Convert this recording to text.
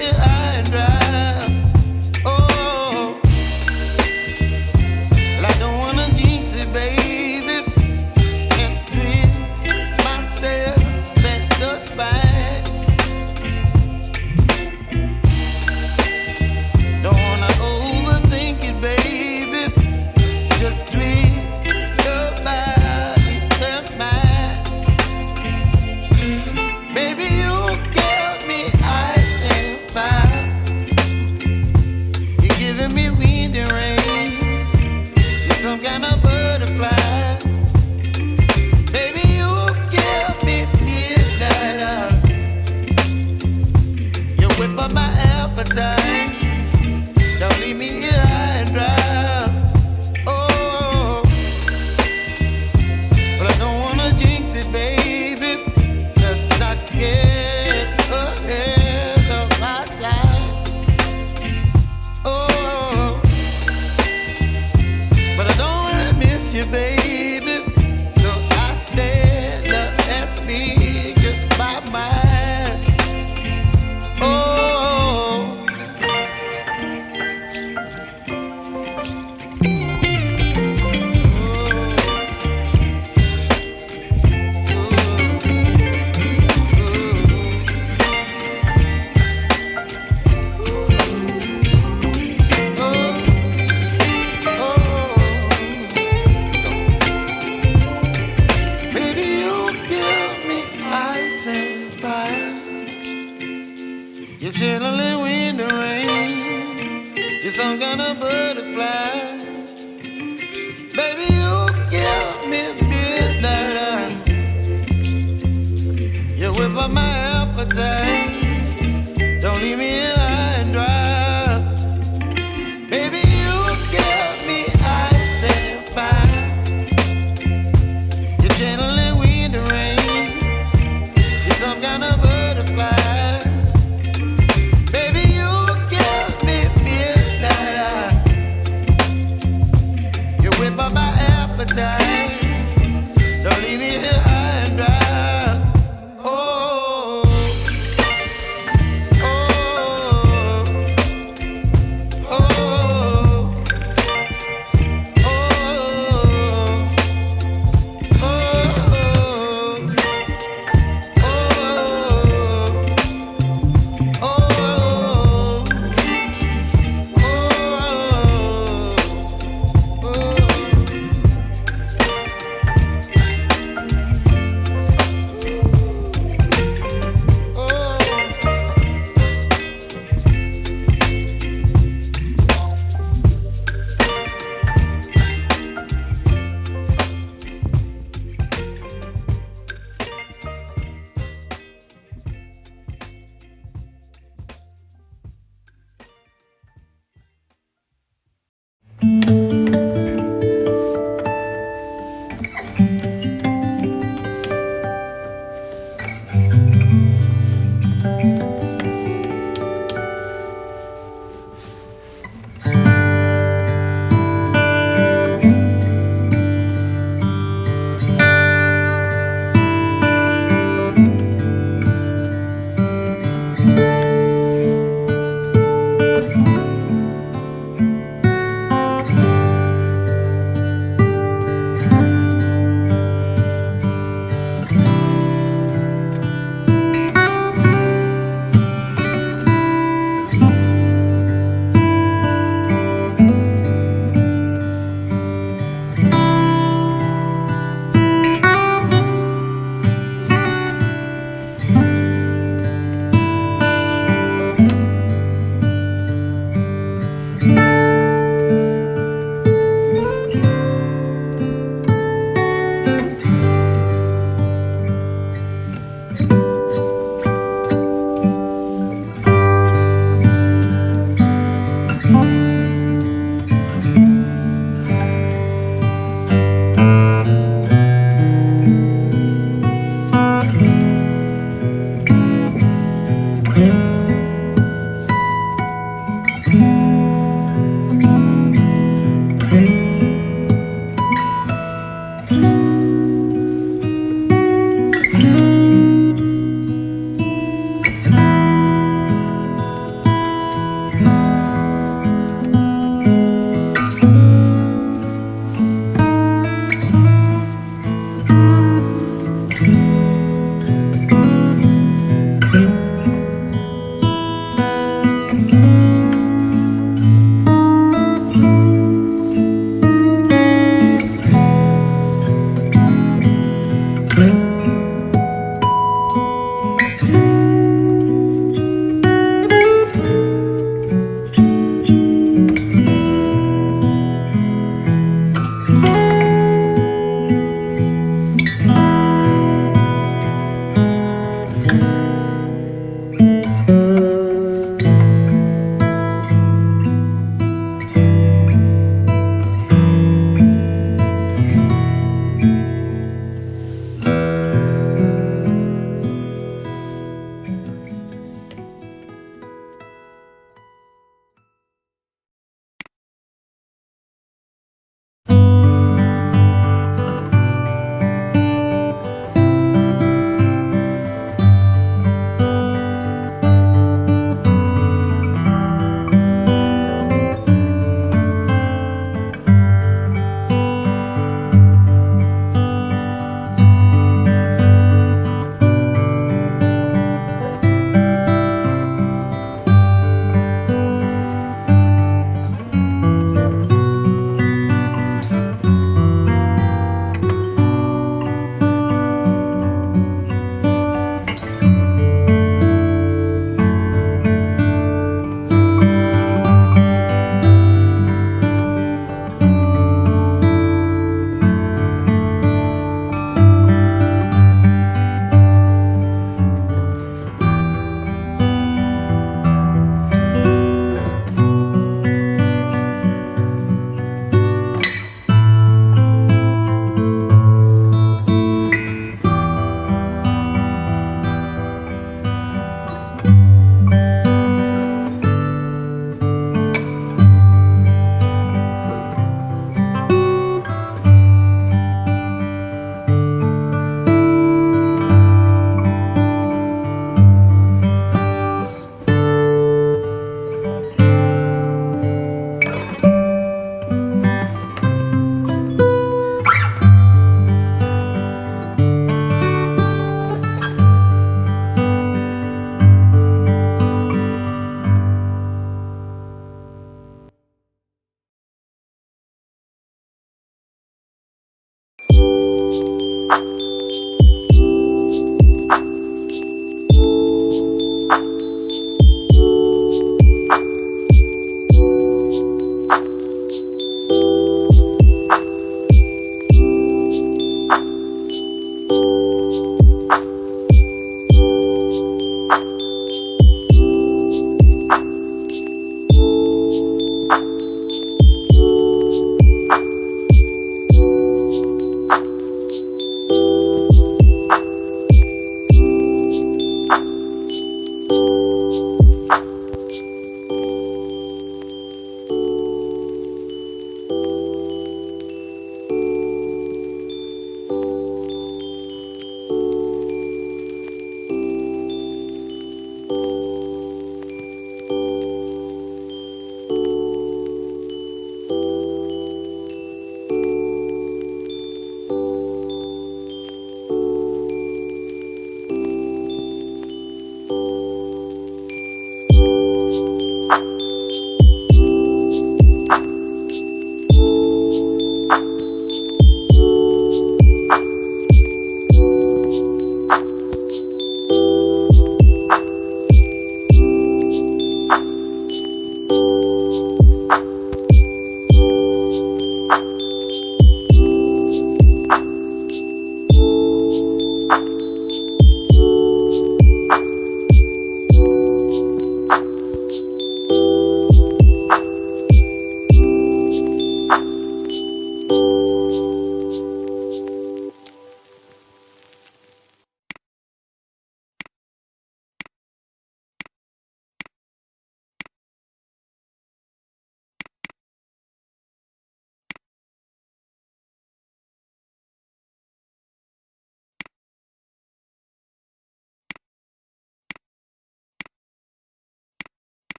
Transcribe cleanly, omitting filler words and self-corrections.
here high and dry. Oh, well, I don't wanna jinx it, baby, and twist myself at the spine. Don't wanna overthink it, baby. It's just twist your body and mine. Baby, you give me ice and fire. You're giving me wind and rain. You're some kind of butterfly. Baby, you give me midnight. You whip up my appetite. Don't leave me here high and dry. Oh, but I don't wanna jinx it, baby. Let's not get ahead of my time. Oh, but I don't wanna miss you, baby. So I stand up and speak my mind. Oh. Baby, you give me ice and fire. You're chilling wind and rain. You're some kind of butterfly. Baby, you give me midnight. You whip up my appetite.